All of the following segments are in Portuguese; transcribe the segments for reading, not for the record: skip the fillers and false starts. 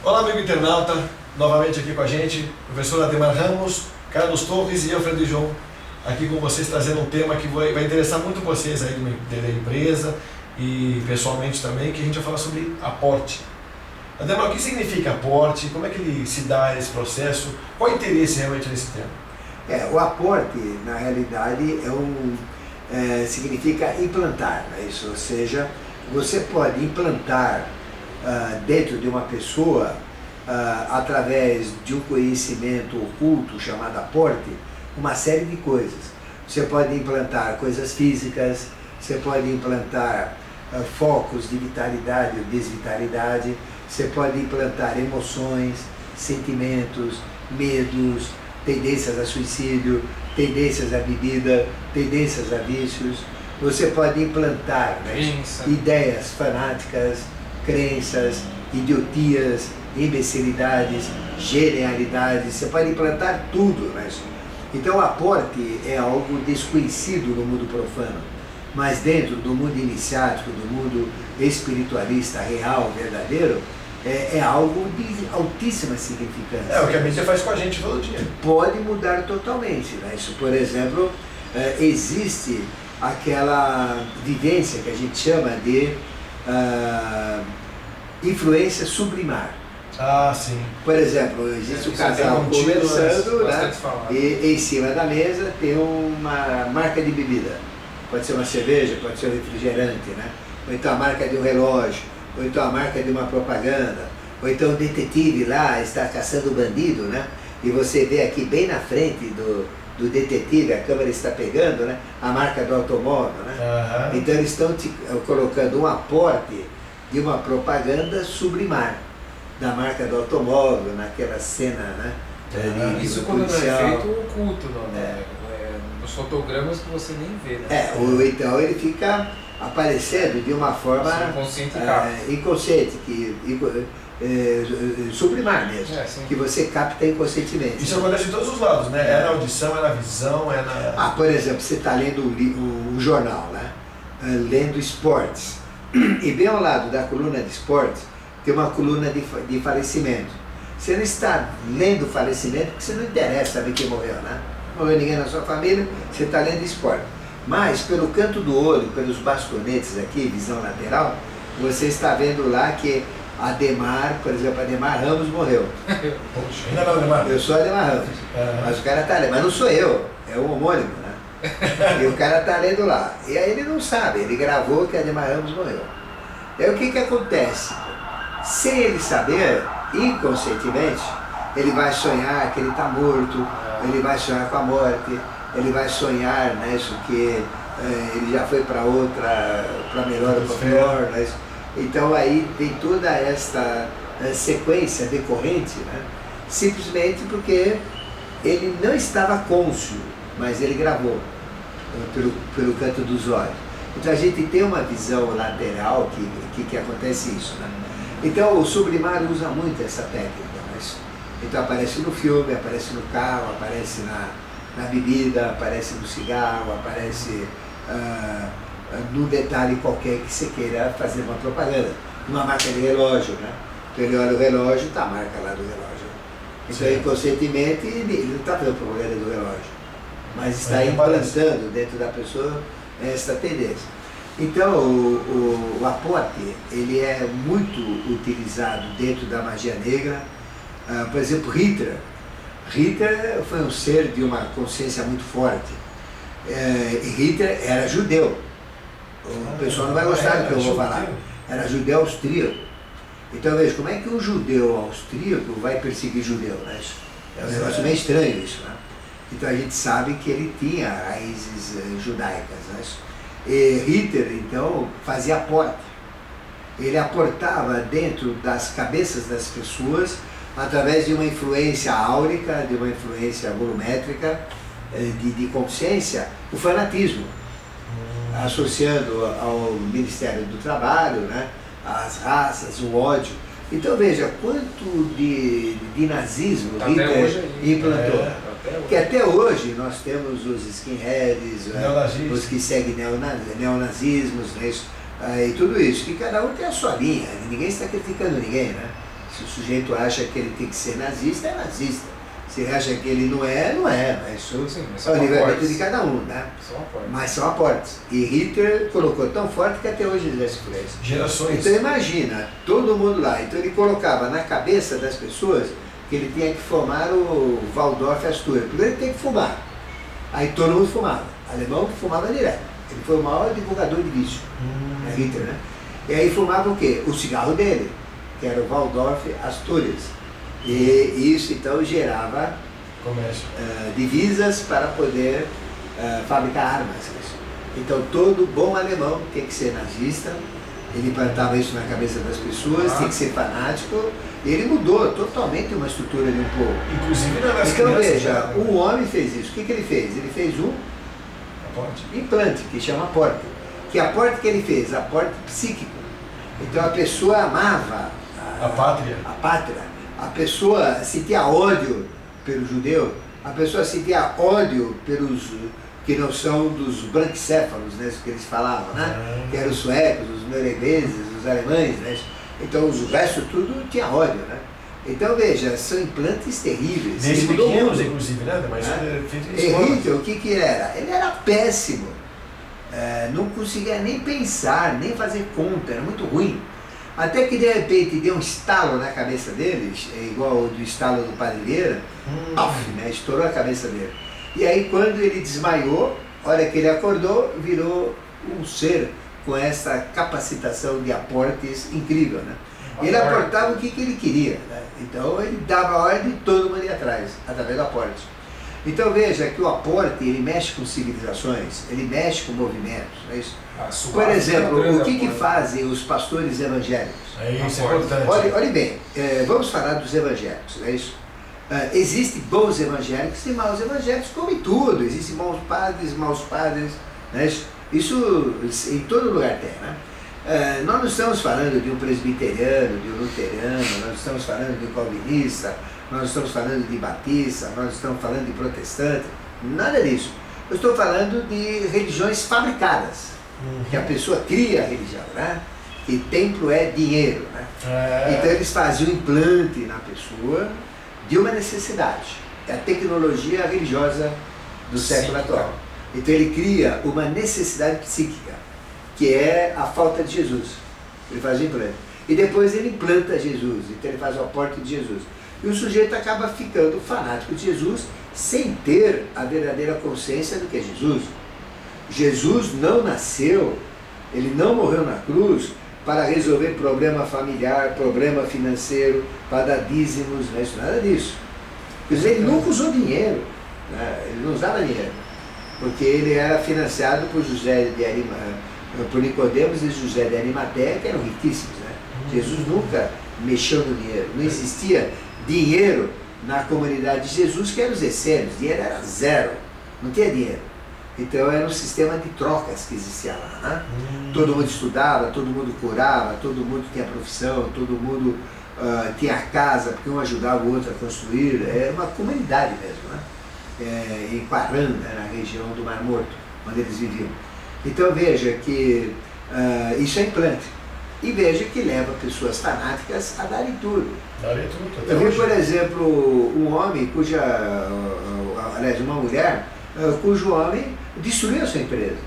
Olá, amigo internauta, novamente aqui com a gente, professor Ademar Ramos, Carlos Torres e eu, Frederico João, aqui com vocês trazendo um tema que vai interessar muito vocês aí da empresa e pessoalmente também, que a gente vai falar sobre aporte. Ademar, o que significa aporte? Como é que ele se dá esse processo? Qual o interesse realmente nesse tema? O aporte, na realidade, significa implantar, né? Isso, ou seja, você pode implantar dentro de uma pessoa, através de um conhecimento oculto chamado aporte, uma série de coisas. Você pode implantar coisas físicas, você pode implantar focos de vitalidade ou desvitalidade, você pode implantar emoções, sentimentos, medos, tendências a suicídio, tendências à bebida, tendências a vícios. Você pode implantar, né, ideias fanáticas, crenças, idiotias, imbecilidades, genialidades. Você pode implantar tudo, né? Então o aporte é algo desconhecido no mundo profano, mas dentro do mundo iniciático, do mundo espiritualista real, verdadeiro, é algo de altíssima significância. É o que a mídia faz com a gente todo dia. Pode mudar totalmente, né? Isso, por exemplo, existe aquela vivência que a gente chama de influência sublimar. Ah, sim. Por exemplo, existe o casal conversando, né? E em cima da mesa tem uma marca de bebida. Pode ser uma cerveja, pode ser um refrigerante, né? Ou então a marca de um relógio, ou então a marca de uma propaganda, ou então o detetive lá está caçando o bandido, né? E você vê aqui bem na frente do detetive, a câmera está pegando, né, a marca do automóvel, né? Então eles estão colocando um aporte de uma propaganda sublimar da marca do automóvel, naquela cena, né? Isso quando não é feito oculto, nos fotogramas que você nem vê, né? Ou então ele fica aparecendo de uma forma inconsciente, sublimar mesmo, que você capta inconscientemente. Isso acontece em todos os lados, né? É na audição, é na visão, é na... por exemplo, você está lendo o jornal, né? Lendo esportes, e bem ao lado da coluna de esportes tem uma coluna de falecimento. Você não está lendo falecimento porque você não interessa saber quem morreu, né? Não morreu ninguém na sua família, você está lendo esporte. Mas pelo canto do olho, pelos bastonetes aqui, visão lateral, você está vendo lá que Ademar, por exemplo, Ademar Ramos morreu. Poxa, ainda não, Ademar. Eu sou Ademar Ramos, mas o cara está lendo, mas não sou eu, é o homônimo, né? E o cara está lendo lá. E aí ele não sabe, ele gravou que Ademar Ramos morreu. E aí o que acontece? Sem ele saber, inconscientemente, ele vai sonhar que ele está morto, ele vai sonhar com a morte, ele vai sonhar, né, isso que ele já foi para outra, para melhor ou para pior, né? Então aí tem toda esta sequência decorrente, né? Simplesmente porque ele não estava cônscio, mas ele gravou pelo canto dos olhos. Então a gente tem uma visão lateral que acontece isso, né? Então o sublimar usa muito essa técnica, né? Então aparece no filme, aparece no carro, aparece na bebida, aparece no cigarro, aparece num detalhe qualquer que você queira fazer uma propaganda. Uma marca de relógio, né? Então ele olha o relógio, está a marca lá do relógio. Então inconscientemente ele não está fazendo propaganda do relógio, mas está implantando dentro da pessoa essa tendência. Então o aporte, ele é muito utilizado dentro da magia negra. Por exemplo, Hitler foi um ser de uma consciência muito forte. E Hitler era judeu. O pessoal não vai gostar do que eu vou falar. Era judeu austríaco. Então veja, como é que um judeu austríaco vai perseguir judeu, né? É um negócio meio estranho isso, né? Então a gente sabe que ele tinha raízes judaicas, né? E Hitler, então, fazia aporte. Ele aportava dentro das cabeças das pessoas através de uma influência áurica, de uma influência volumétrica, de consciência, o fanatismo, associando ao Ministério do Trabalho, né, as raças, o ódio. Então veja quanto de nazismo Hitler implantou. Que até hoje nós temos os skinheads, os que seguem neonazismos, né, e tudo isso, que cada um tem a sua linha, ninguém está criticando ninguém, né? Se o sujeito acha que ele tem que ser nazista, é nazista. Se ele acha que ele não é, não é. Mas isso é o livre-arbítrio de cada um, né? Mas são aportes. E Hitler colocou tão forte que até hoje ele exerce influência. Gerações. Então imagina, todo mundo lá. Então ele colocava na cabeça das pessoas que ele tinha que fumar o Waldorf Astoria. Primeiro ele tem que fumar. Aí todo mundo fumava. Alemão fumava direto. Ele foi o maior divulgador de vício. Hitler, né? E aí fumava o quê? O cigarro dele, que era o Waldorf Asturias. E isso então gerava divisas para poder fabricar armas. Então todo bom alemão tem que ser nazista, ele plantava isso na cabeça das pessoas, tem que ser fanático, e ele mudou totalmente uma estrutura de um povo. Inclusive nas então crianças, veja, um homem fez isso. O que ele fez? Ele fez um implante, que chama aporte. Que aporte que ele fez? Aporte psíquico. Então a pessoa amava a pátria. A pessoa sentia ódio pelo judeu, a pessoa sentia ódio pelos que não são dos branquicéfalos, né, que eles falavam, né? Que eram os suecos, os noruegueses, os alemães, né? Então o resto tudo tinha ódio, né? Então veja, são implantes terríveis. Desde pequenos, inclusive, né? Mas Hitler, o que ele era? Ele era péssimo. Não conseguia nem pensar, nem fazer conta, era muito ruim. Até que de repente deu um estalo na cabeça dele, igual o do estalo do Padre Vieira, né, estourou a cabeça dele. E aí quando ele desmaiou, a hora que ele acordou, virou um ser com essa capacitação de aportes incrível, né? Ele aportava o que ele queria, né? Então ele dava ordem e todo mundo ia atrás, através do aporte. Então veja que o aporte, ele mexe com civilizações, ele mexe com movimentos, não é isso? Por exemplo, o que fazem os pastores evangélicos? Isso é importante. Olhe bem, vamos falar dos evangélicos, não é isso? Existem bons evangélicos e maus evangélicos, como em tudo. Existem maus padres, não é isso? Isso em todo lugar tem, né? Nós não estamos falando de um presbiteriano, de um luterano, nós não estamos falando de um calvinista, nós não estamos falando de batista, nós não estamos falando de protestante, nada disso. Eu estou falando de religiões fabricadas, que a pessoa cria a religião, né? E templo é dinheiro, né? Então eles faziam um implante na pessoa de uma necessidade. É a tecnologia religiosa do século atual. Então ele cria uma necessidade psíquica, que é a falta de Jesus. Ele faz o implante. E depois ele implanta Jesus, então ele faz o aporte de Jesus. E o sujeito acaba ficando fanático de Jesus sem ter a verdadeira consciência do que é Jesus. Jesus não nasceu, ele não morreu na cruz para resolver problema familiar, problema financeiro, para dar dízimos, não é isso, nada disso. Quer dizer, ele nunca usou dinheiro, né? Ele não usava dinheiro, porque ele era financiado por por Nicodemos e José de Arimateia, que eram riquíssimos, né? Jesus nunca mexeu no dinheiro, não existia dinheiro na comunidade de Jesus, que eram os essênios, dinheiro era zero, não tinha dinheiro. Então era um sistema de trocas que existia lá, né? Todo mundo estudava, todo mundo curava, todo mundo tinha profissão, todo mundo tinha casa, porque um ajudava o outro a construir, era uma comunidade mesmo, né? Em Paran, né, na região do Mar Morto, onde eles viviam. Então veja que isso é implante. E veja que leva pessoas fanáticas a darem tudo. Eu vi, por exemplo, um homem aliás, uma mulher, cujo homem destruiu a sua empresa,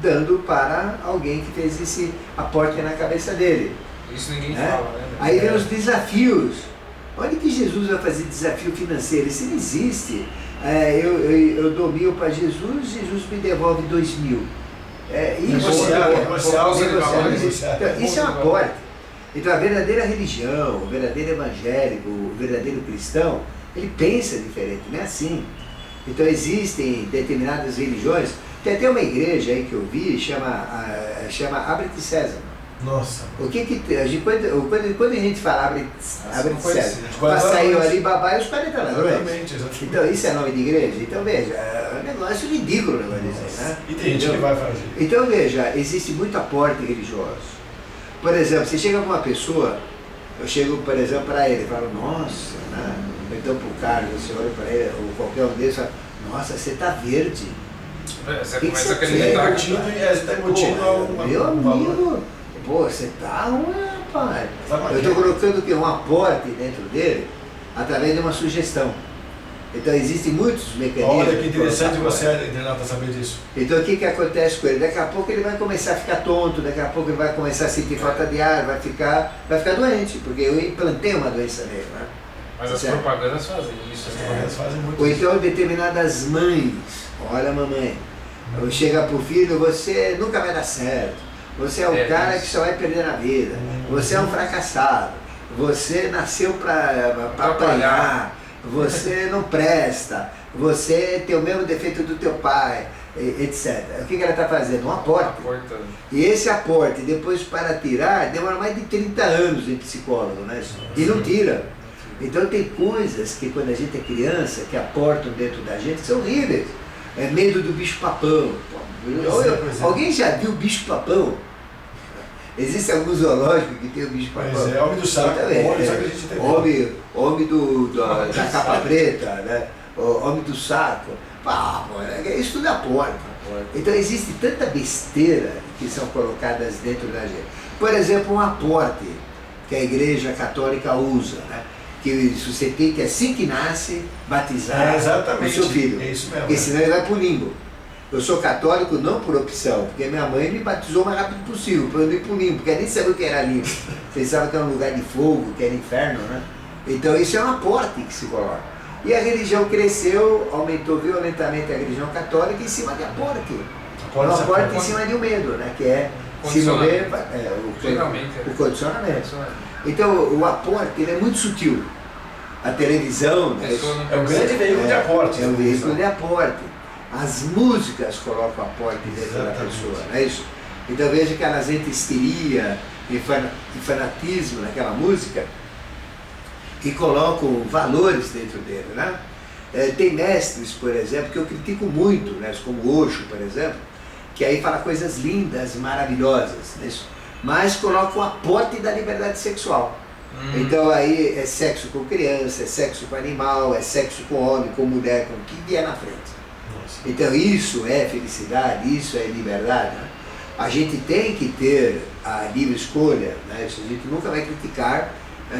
dando para alguém que fez esse aporte na cabeça dele. Isso ninguém fala, né? Aí vem os desafios. Olha que Jesus vai fazer desafio financeiro, isso não existe. Eu dou 1.000 para Jesus, Jesus me devolve 2.000. Isso é um aporte. Então a verdadeira religião, o verdadeiro evangélico, o verdadeiro cristão, ele pensa diferente, não é assim. Então existem determinadas religiões, tem até uma igreja aí que eu vi, chama Abre-te César. Nossa. Quando a gente fala Abre-te César, para sair o Alibaba e os 40 ladrões. Então isso é nome de igreja? Então veja, é um negócio ridículo o negócio disso, né? E tem gente que vai fazer. Então veja, existe muito aporte religioso. Por exemplo, você chega para uma pessoa, eu chego, por exemplo, para ele e falo, nossa, né? Então para o Carlos, você olha para ele, ou qualquer um desses, fala, nossa, você está verde. Você começa a acreditar que está embutindo meu amigo, pô, você está uma pode. Eu estou colocando que um aporte dentro dele através de uma sugestão. Então existem muitos mecanismos. Olha que interessante você, Renato, saber disso. Então o que acontece com ele? Daqui a pouco ele vai começar a ficar tonto, daqui a pouco ele vai começar a sentir falta de ar, vai ficar doente, porque eu implantei uma doença nele, né? Mas as propagandas fazem isso. As propagandas fazem muito Ou isso. então determinadas mães, olha mamãe, chega pro filho, você nunca vai dar certo, você é o cara que só vai perder na vida, você é um fracassado, você nasceu para apanhar, você não presta, você tem o mesmo defeito do teu pai, etc. O que ela está fazendo? Um aporte. E esse aporte, depois para tirar, demora mais de 30 anos em psicólogo, né? E não tira. Então tem coisas que quando a gente é criança, que aportam dentro da gente, são horríveis. É medo do bicho-papão. Alguém já viu bicho-papão? Existem alguns zoológicos que tem o bicho-papão. Pois é, homem do saco. Homem da capa preta, né? Homem do saco. Isso tudo é aporte. Então existe tanta besteira que são colocadas dentro da gente. Por exemplo, um aporte que a Igreja Católica usa, né? Que você tem que, assim que nasce, batizar o seu filho. É isso mesmo. Porque senão ele vai para o limbo. Eu sou católico não por opção, porque minha mãe me batizou o mais rápido possível, para eu não ir para o limbo, porque nem sabia o que era limbo. Pensava que era um lugar de fogo, que era inferno, né? Então isso é um aporte que se coloca. E a religião cresceu, aumentou violentamente a religião católica em cima de aporte. Um aporte em cima de um medo, né? Que é se morrer, o condicionamento. Então o aporte ele é muito sutil. A televisão é um grande veículo de aporte. É um veículo de aporte. As músicas colocam aporte dentro da pessoa, não é isso? Então veja que elas entram histeria e fanatismo naquela música e colocam valores dentro dele, né? Tem mestres, por exemplo, que eu critico muito, né? Como Osho, por exemplo, que aí fala coisas lindas, maravilhosas, né? Mas coloca o aporte da liberdade sexual. Então aí é sexo com criança, é sexo com animal, é sexo com homem, com mulher, com o que vier na frente. Nossa. Então isso é felicidade, isso é liberdade. Né? A gente tem que ter a livre escolha, né? A gente nunca vai criticar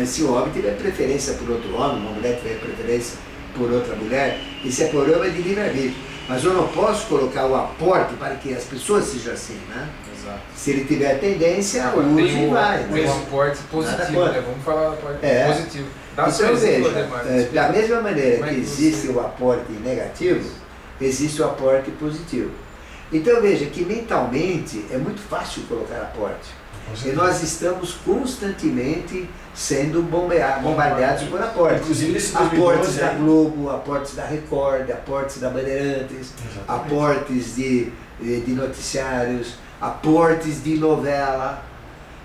se o homem tiver preferência por outro homem, uma mulher tiver preferência por outra mulher, isso é problema de livre-arbítrio. Mas eu não posso colocar o aporte para que as pessoas sejam assim, né? Exato. Se ele tiver tendência, use e vai. Tem um aporte positivo, né? Vamos falar do aporte positivo. Então veja, da mesma maneira que existe o aporte negativo, existe o aporte positivo. Então veja que mentalmente é muito fácil colocar aporte. E nós estamos constantemente sendo bombardeados por aportes. Inclusive aportes da Globo, aportes da Record, aportes da Bandeirantes, aportes de noticiários, aportes de novela.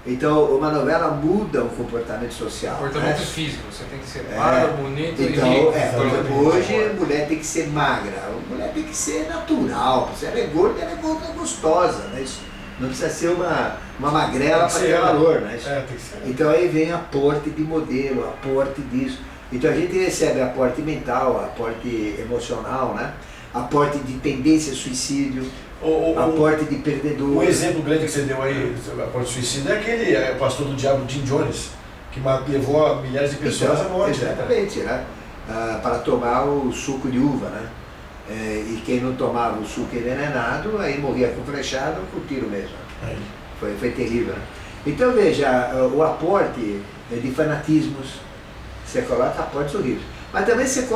Então, uma novela muda o comportamento social. Comportamento físico, você tem que ser magro, bonito e rico. Por exemplo, hoje a mulher tem que ser magra, a mulher tem que ser natural. Se ela é gorda gostosa, né? Isso não precisa ser uma magrela para ter valor, né? Então aí vem aporte de modelo, aporte disso. Então a gente recebe aporte mental, aporte emocional, né? Aporte de tendência a suicídio, aporte de perdedor. Um exemplo grande que você deu aí, aporte de suicídio, é aquele pastor do diabo, Jim Jones, que levou milhares de pessoas à morte. Exatamente, né? Para tomar o suco de uva, né? E quem não tomava o suco envenenado, aí morria com flechada ou com tiro mesmo. Foi terrível. Né? Então veja, o aporte de fanatismos, você coloca aportes horríveis. Mas também você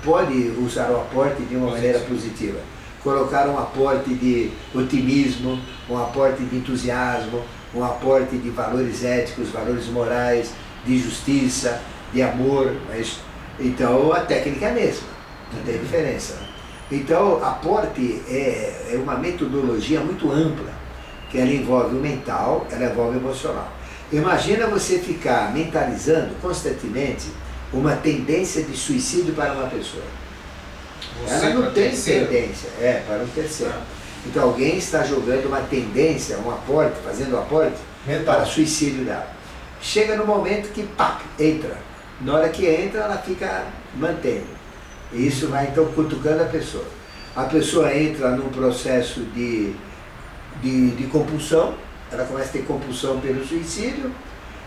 pode usar o aporte de uma maneira positiva. Colocar um aporte de otimismo, um aporte de entusiasmo, um aporte de valores éticos, valores morais, de justiça, de amor. Mas, então a técnica é a mesma, não tem diferença. Então, aporte é uma metodologia muito ampla, que ela envolve o mental, ela envolve o emocional. Imagina você ficar mentalizando constantemente uma tendência de suicídio para uma pessoa. Ela não tem tendência, para um terceiro. Então alguém está jogando uma tendência, um aporte, fazendo um aporte mental para suicídio dela. Chega no momento que, entra. Na hora que entra, ela fica mantendo. E isso vai então cutucando a pessoa. A pessoa entra num processo de compulsão, ela começa a ter compulsão pelo suicídio,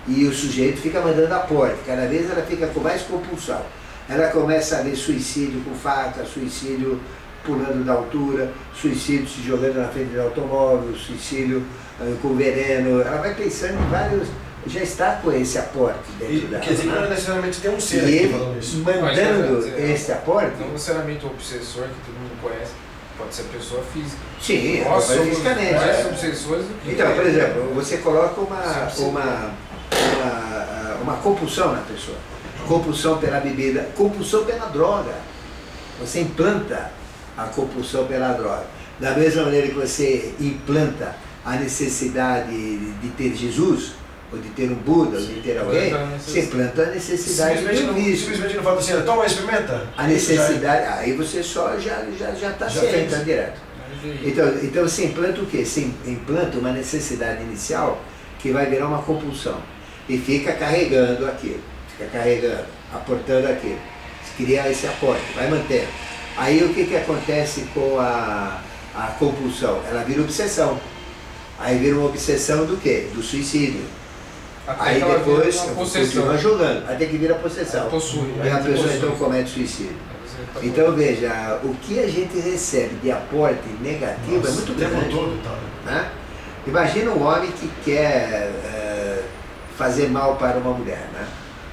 E o sujeito fica mandando a porta, cada vez ela fica com mais compulsão. Ela começa a ver suicídio com faca, suicídio pulando da altura, suicídio se jogando na frente do automóvel, suicídio com veneno. Ela vai pensando em vários... Já está com esse aporte dentro dela. Quer dizer, não necessariamente tem um ser E aqui ele, falando isso. mandando esse aporte... Não necessariamente o obsessor, que todo mundo conhece, pode ser pessoa física. Sim, Nós somos fisicamente. mais obsessores do que... Então, por exemplo, você coloca uma compulsão na pessoa. Compulsão pela bebida, compulsão pela droga. Você implanta a compulsão pela droga. Da mesma maneira que você implanta a necessidade de ter Jesus, ou de ter um Buda, ou de ter alguém, você implanta a necessidade do vício. Simplesmente não fala assim, toma, experimenta. A necessidade, aí você só já está ciente, direto. Então você implanta o quê? Você implanta uma necessidade inicial que vai virar uma compulsão. E fica carregando aquilo, aportando aquilo. Cria esse aporte, vai manter. Aí o que acontece com a compulsão? Ela vira obsessão. Aí vira uma obsessão do quê? Do suicídio. Até aí depois continua jogando, até que vira possessão. E a pessoa então comete suicídio. Então veja, o que a gente recebe de aporte negativo é muito grande. Todo, né? Imagina um homem que quer fazer mal para uma mulher, né?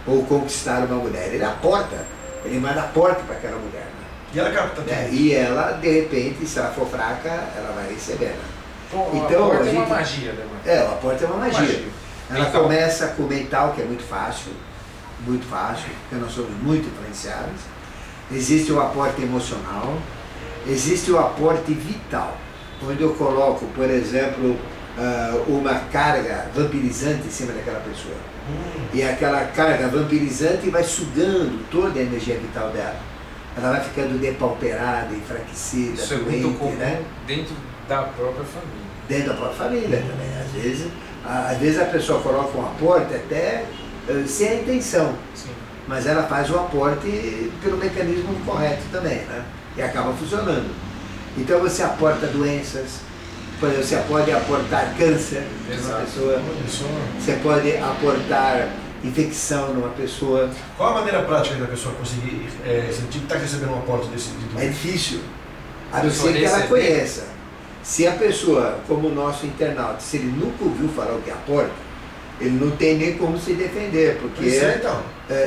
Ou conquistar uma mulher. Ele aporta, ele manda aporte para aquela mulher. Né? E ela capta tudo. E ela, de repente, se ela for fraca, ela vai receber. Né? Então, o aporte é uma magia, né? O aporte é uma magia. Ela começa com o mental, que é muito fácil, porque nós somos muito influenciáveis. Existe o aporte emocional, existe o aporte vital, onde eu coloco, por exemplo, uma carga vampirizante em cima daquela pessoa. E aquela carga vampirizante vai sugando toda a energia vital dela. Ela vai ficando depauperada, enfraquecida, isso doente, é muito comum, né? Dentro da própria família. Dentro da própria família também. Às vezes a pessoa coloca um aporte até sem a intenção. Sim. Mas ela faz o aporte pelo mecanismo correto também, né? E acaba funcionando. Então você aporta doenças, por exemplo, você pode aportar câncer numa pessoa, você pode aportar infecção numa pessoa. Qual a maneira prática da pessoa conseguir sentir que está recebendo um aporte desse tipo? É difícil, a não ser que ela conheça. Se a pessoa, como o nosso internauta, se ele nunca ouviu falar o que é aporte, ele não tem nem como se defender, porque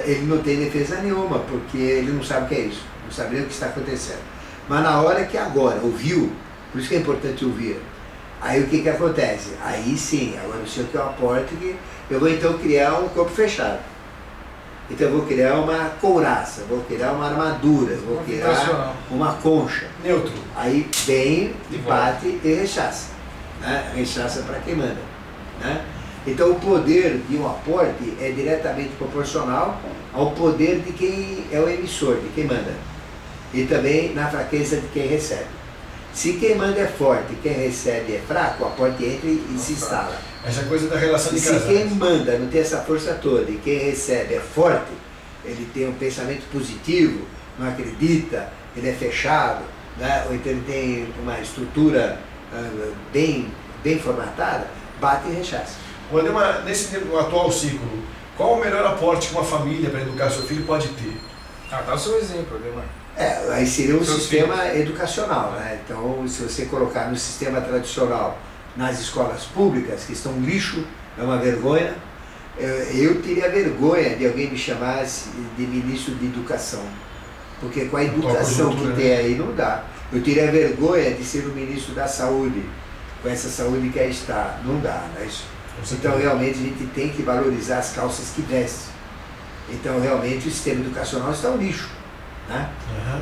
ele não tem defesa nenhuma, porque ele não sabe o que é isso, não sabe nem o que está acontecendo. Mas na hora que agora ouviu, por isso que é importante ouvir, aí o que acontece? Aí sim, agora eu sei o que é o aporte, eu vou então criar um corpo fechado. Então eu vou criar uma couraça, vou criar uma armadura, vou criar uma concha. Neutro. Aí vem e bate e rechaça. Né? Rechaça para quem manda. Né? Então o poder de um aporte é diretamente proporcional ao poder de quem é o emissor, de quem manda. E também na fraqueza de quem recebe. Se quem manda é forte e quem recebe é fraco, o aporte entra e se instala. Essa coisa da relação de casais. Se quem manda não tem essa força toda e quem recebe é forte, ele tem um pensamento positivo, não acredita, ele é fechado, né? Ou então ele tem uma estrutura bem formatada, bate e rechaça. Nesse atual ciclo, qual o melhor aporte que uma família para educar seu filho pode ter? Dá o seu exemplo, Ademar. Aí seria um sistema educacional, né? Então, se você colocar no sistema tradicional, nas escolas públicas, que estão um lixo, é uma vergonha, eu teria vergonha de alguém me chamasse de ministro de educação, porque com a educação que tem aí não dá. Eu teria vergonha de ser o ministro da saúde, com essa saúde que aí está, não dá, não é isso? Então, realmente, a gente tem que valorizar as calças que veste. Então, realmente, o sistema educacional está um lixo. Né?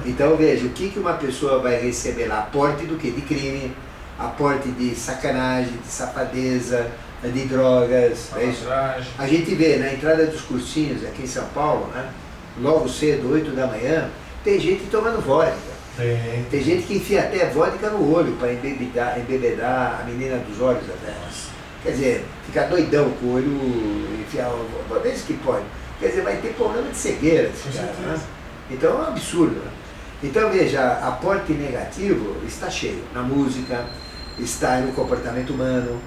Então, veja, o que uma pessoa vai receber lá? Aporte do quê? De crime, aporte de sacanagem, de safadeza, de drogas. A gente vê na entrada dos cursinhos aqui em São Paulo, né? Logo cedo, 8 da manhã, tem gente tomando vodka. Tem gente que enfia até vodka no olho para embebedar a menina dos olhos até. Quer dizer, ficar doidão com o olho, enfiar uma vez que pode. Quer dizer, vai ter problema de cegueira esse cara, né? Então é um absurdo. Né? Então veja, aporte negativo está cheio na música, está no comportamento humano,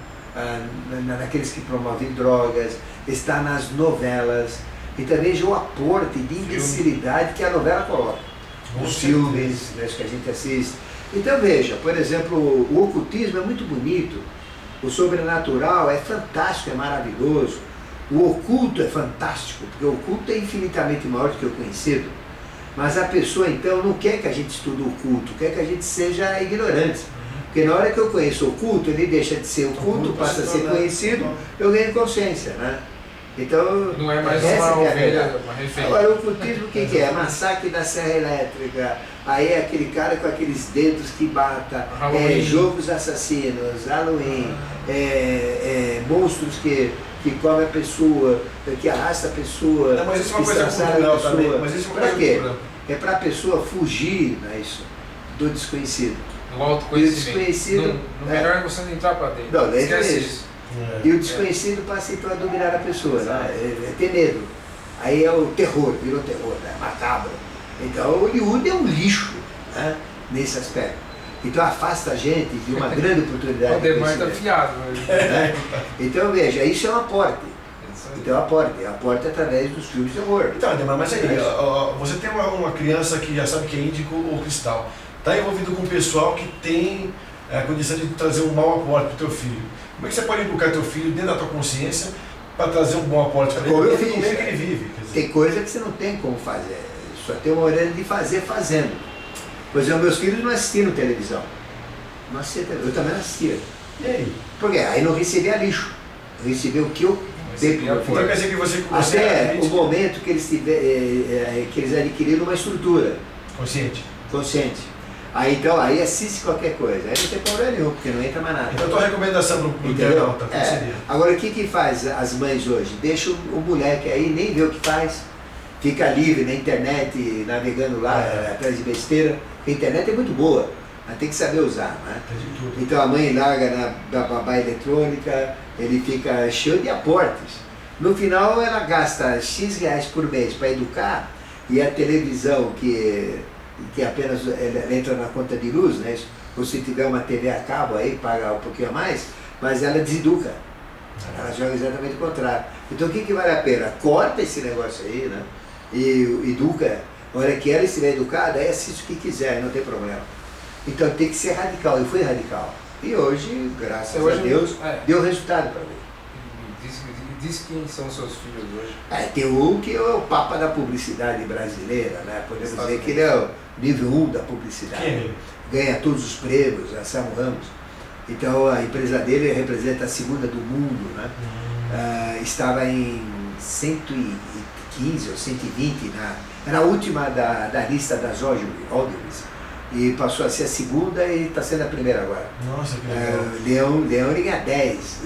naqueles que promovem drogas, está nas novelas. Então veja o aporte de imbecilidade que a novela coloca. Os filmes, né, que a gente assiste. Então veja, por exemplo, o ocultismo é muito bonito, o sobrenatural é fantástico, é maravilhoso, o oculto é fantástico, porque o oculto é infinitamente maior do que o conhecido. Mas a pessoa então não quer que a gente estude o oculto, quer que a gente seja ignorante. Porque na hora que eu conheço o oculto, ele deixa de ser oculto, passa a ser conhecido, eu ganho consciência, né? Então, não é mais uma ovelha, uma referência. Agora, o ocultismo o que é? Massacre da Serra Elétrica, aí é aquele cara com aqueles dedos que bata, jogos assassinos, Halloween, monstros que comem a pessoa, que arrasta a pessoa, não, mas isso é uma coisa cultural também. Mas isso é uma coisa cultural. É para a pessoa fugir, né, do desconhecido. No autoconhecimento. E o desconhecido, no melhor é você não entrar para dentro. Não, esquece isso. E o desconhecido passa então a dominar a pessoa, né? É ter medo. Aí é o terror, virou terror, né? Macabro. Então o Hollywood é um lixo, né? Nesse aspecto. Então afasta a gente de uma grande oportunidade. O Demar está afiado. Né? Então veja, isso é um aporte. Então aporte através dos filmes de horror. Então, Ademar, mas aí, você tem uma criança que já sabe que é índico ou cristal, está envolvido com um pessoal que tem a condição de trazer um mau aporte para o teu filho. Como é que você pode educar teu filho dentro da tua consciência para trazer um bom aporte para ele? Como eu fiz, fiz, que ele vive. Tem coisa que você não tem como fazer, só tem uma maneira de fazer fazendo. Por exemplo, meus filhos não assistiram televisão. Não assistiam televisão, eu também não assistia. E aí? Porque aí não recebia lixo, eu recebia o que eu dei para o meu filho. Então quer dizer que você até o momento que eles adquiriram uma estrutura consciente. Aí então, aí assiste qualquer coisa, aí não tem problema nenhum, porque não entra mais nada. Então a tua recomendação para o internauta, qual seria? Agora o que faz as mães hoje? Deixa o moleque aí, nem vê o que faz, fica livre na internet, navegando lá atrás de besteira. A internet é muito boa, mas tem que saber usar, né? Então a mãe larga na babá eletrônica, ele fica cheio de aportes. No final ela gasta X reais por mês para educar, e a televisão que apenas ela entra na conta de luz, né? Ou se tiver uma TV a cabo aí, paga um pouquinho a mais, mas ela deseduca. Ela joga exatamente o contrário. Então o que vale a pena? Corta esse negócio aí, né? E educa. A hora que ela estiver educada, aí assiste o que quiser, não tem problema. Então tem que ser radical. Eu fui radical. E hoje, graças a Deus, deu resultado para mim. Diz quem são seus filhos hoje. Tem um que é o papa da publicidade brasileira, né? Podemos dizer que ele é o nível 1 da publicidade. Ganha todos os prêmios, a Samu Ramos. Então a empresa dele representa a segunda do mundo, né? Estava em 115 ou 120, era a última da lista das Audibles. E passou a ser a segunda e está sendo a primeira agora. Nossa, que legal. Leão ele ganha 10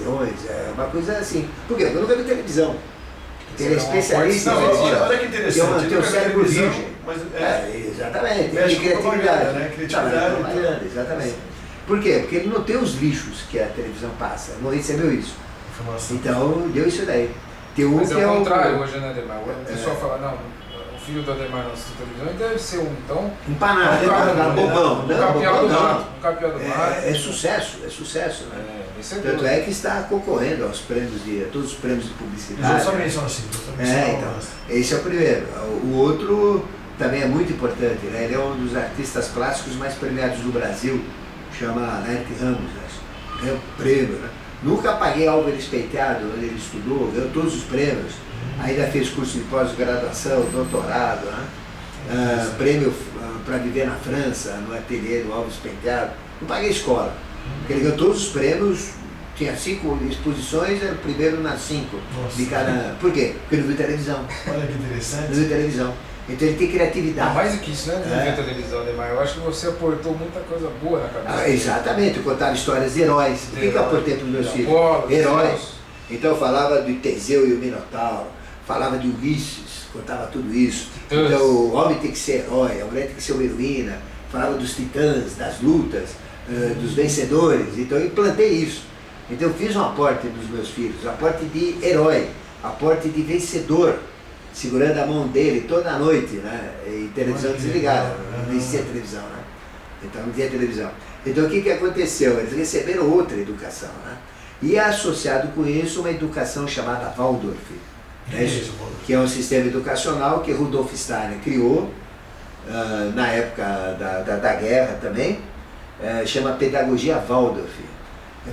leões, uma coisa assim. Por quê? Porque eu nunca vi televisão. Ele é especialista. Olha que interessante. Tem um cérebro virgem. Exatamente. Mexe com criatividade. Né? Criatividade. Exatamente. Por quê? Porque ele não tem os lixos que a televisão passa. Não recebeu isso. Informação. Então deu isso daí. Tem um mas que é o contrário hoje, né, Ademar? O pessoal fala, não. O filho do Ademar não assiste televisão, ele deve ser um panado, bobão. Um capial do mato. É sucesso, né? Tanto é que está concorrendo aos prêmios todos os prêmios de publicidade. Os outros também são assim. Então, esse é o primeiro. O outro também é muito importante, né? Ele é um dos artistas plásticos mais premiados do Brasil, chama Laerte Ramos, né? Ganhou prêmio, né? Nunca paguei Álvaro Espeiteado, onde ele estudou, ganhou todos os prêmios. Ainda fez curso de pós-graduação, doutorado, né? Prêmio para viver na França, no ateliê do Alves Penteado. Não paguei escola, porque ele ganhou todos os prêmios, tinha 5 exposições, era o primeiro nas 5 de cada. Por quê? Porque ele não viu televisão. Olha que interessante. Não viu televisão. Então ele tem criatividade. Mais do que isso, né? Não viu televisão, Ademar. Eu acho que você aportou muita coisa boa na cabeça. Exatamente, eu contava histórias de heróis. O que eu aportei para os meus filhos? Heróis. Então eu falava de Teseu e o Minotauro, falava de Ulisses, contava tudo isso. Então o homem tem que ser herói, a mulher tem que ser uma heroína, falava dos titãs, das lutas, dos vencedores. Então eu implantei isso. Então eu fiz um aporte dos meus filhos, aporte de herói, aporte de vencedor, segurando a mão dele toda a noite, né? E televisão desligada, não existia televisão, né? Então não tinha televisão. Então o que aconteceu? Eles receberam outra educação, né? E associado com isso uma educação chamada Waldorf, né? Que é um sistema educacional que Rudolf Steiner criou na época da guerra também, chama pedagogia Waldorf.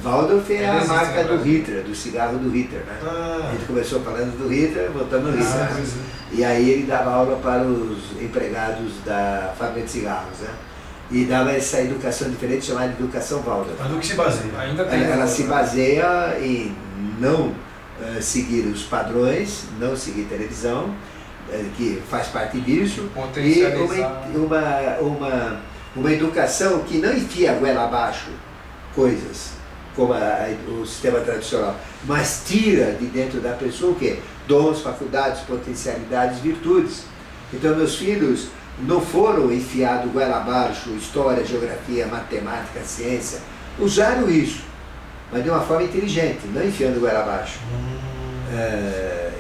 Waldorf é a marca do Hitler, do cigarro do Hitler, né? A gente começou falando do Hitler, voltando no Hitler. E aí ele dava aula para os empregados da fábrica de cigarros, né? E dava essa educação diferente chamada educação Waldorf. Mas no que se baseia? Ainda tem Ela se baseia em não seguir os padrões, não seguir televisão, que faz parte disso, e uma educação que não enfia a goela abaixo coisas, como o sistema tradicional, mas tira de dentro da pessoa o quê? Dons, faculdades, potencialidades, virtudes. Então meus filhos não foram enfiados goela abaixo, história, geografia, matemática, ciência, usaram isso, mas de uma forma inteligente, não enfiando goela abaixo,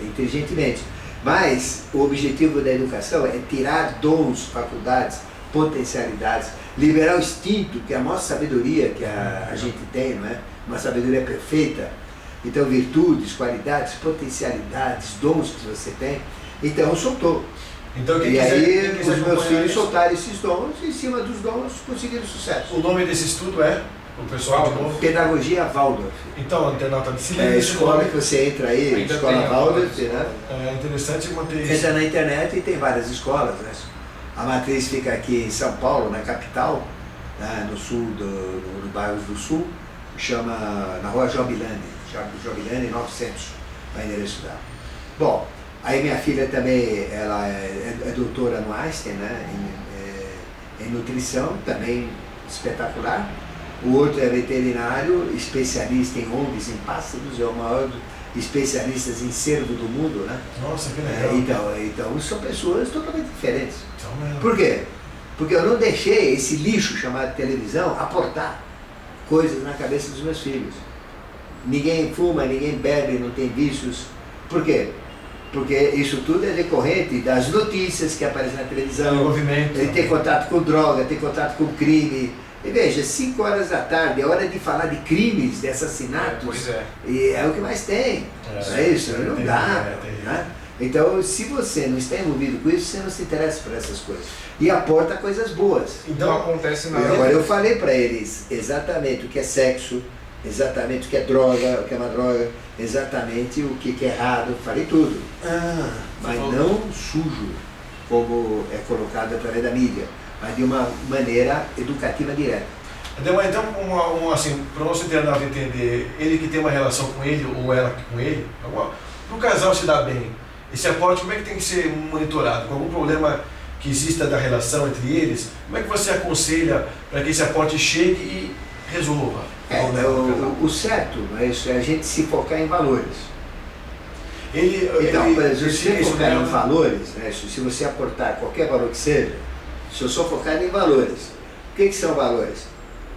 inteligentemente. Mas o objetivo da educação é tirar dons, faculdades, potencialidades, liberar o instinto, que é a maior sabedoria que a gente tem, não é? Uma sabedoria perfeita. Então, virtudes, qualidades, potencialidades, dons que você tem. Então, soltou. Então, e aí, os meus filhos soltaram esses dons e, em cima dos dons, conseguiram sucesso. O nome desse estudo é? O pessoal de novo? Pedagogia Waldorf. Então, internauta, se é a escola que você entra aí, ainda escola Waldorf, né? É interessante manter isso. Entra na internet e tem várias escolas, né? A matriz fica aqui em São Paulo, na capital, né? No sul, no bairro do Sul, chama na rua Jobilane, 900, o endereço dela. Bom, aí minha filha também, ela é doutora no Einstein, né? Em nutrição, também espetacular. O outro é veterinário, especialista em ONGs, em pássaros, é o maior especialista em cervo do mundo, né? Nossa, que legal. Então são pessoas totalmente diferentes. Por quê? Porque eu não deixei esse lixo chamado televisão aportar coisas na cabeça dos meus filhos. Ninguém fuma, ninguém bebe, não tem vícios. Por quê? Porque isso tudo é decorrente das notícias que aparecem na televisão, ele tem contato com droga, tem contato com crime. E veja, 5 horas da tarde, é hora de falar de crimes, de assassinatos, pois é. E é o que mais tem, não é isso? Não dá. Né? Então, se você não está envolvido com isso, você não se interessa por essas coisas. E aporta coisas boas. Então acontece na Agora eu falei para eles exatamente o que é sexo, exatamente o que é droga, o que é uma droga, exatamente o que é errado, falei tudo. Mas não sujo, como é colocado através da mídia, mas de uma maneira educativa direta. Então, assim, para o nosso internauta entender, ele que tem uma relação com ele, ou ela com ele, para o casal se dar bem, esse aporte, como é que tem que ser monitorado? Com algum problema que exista da relação entre eles, como é que você aconselha para que esse aporte chegue e resolva? O certo é isso, é a gente se focar em valores. Então, por exemplo, se você focar em valores, né, se você aportar qualquer valor que seja, se eu sou focado em valores, o que são valores?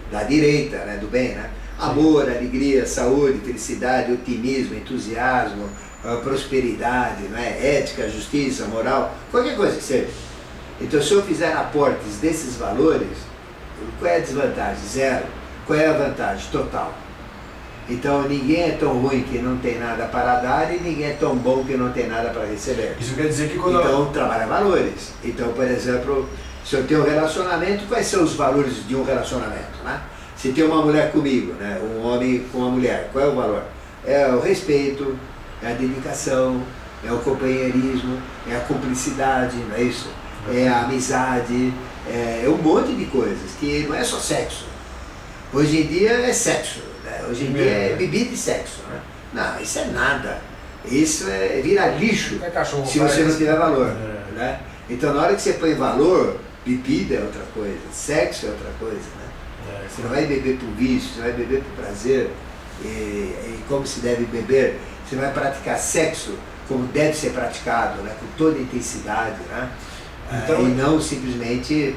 Da direita, né, do bem, né? Amor, alegria, saúde, felicidade, otimismo, entusiasmo, prosperidade, né? Ética, justiça, moral, qualquer coisa que seja. Então, se eu fizer aportes desses valores, qual é a desvantagem? Zero. Qual é a vantagem? Total. Então, ninguém é tão ruim que não tem nada para dar e ninguém é tão bom que não tem nada para receber. Isso quer dizer que quando... Então, trabalha valores. Então, por exemplo, se eu tenho um relacionamento, quais são os valores de um relacionamento, né? Se tem uma mulher comigo, né? Um homem com uma mulher, qual é o valor? É o respeito, é a dedicação, é o companheirismo, é a cumplicidade, não é isso? É a amizade, é um monte de coisas, que não é só sexo. Hoje em dia é sexo, né? Hoje em dia é bebida e sexo, né? Não, isso é nada. Isso vira lixo se você não tiver valor, né? Então, na hora que você põe valor, bebida é outra coisa, sexo é outra coisa, né? Você não vai beber por vício, você vai beber por prazer, e como se deve beber, você vai praticar sexo como deve ser praticado, né? Com toda intensidade, né? Então, e não simplesmente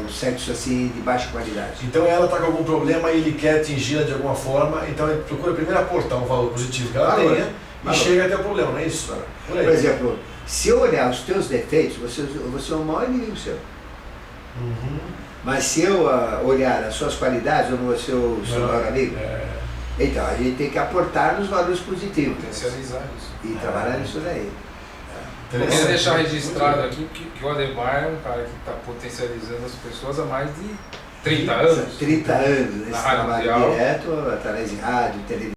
o sexo assim de baixa qualidade. Então ela está com algum problema e ele quer atingi-la de alguma forma, então ele procura primeiro aportar um valor positivo que ela tenha e chega até o problema, não é isso? Por exemplo, se eu olhar os teus defeitos, você é o maior inimigo seu. Mas se eu olhar as suas qualidades, eu não vou ser o seu maior amigo. Então, a gente tem que aportar nos valores positivos Potencializar isso. e trabalhar nisso daí. Eu queria deixar registrado aqui que o Ademar é um cara que está potencializando as pessoas há mais de 30 anos. 30 anos, Na nesse Rádio trabalho Mundial. direto, através de rádio, televisão.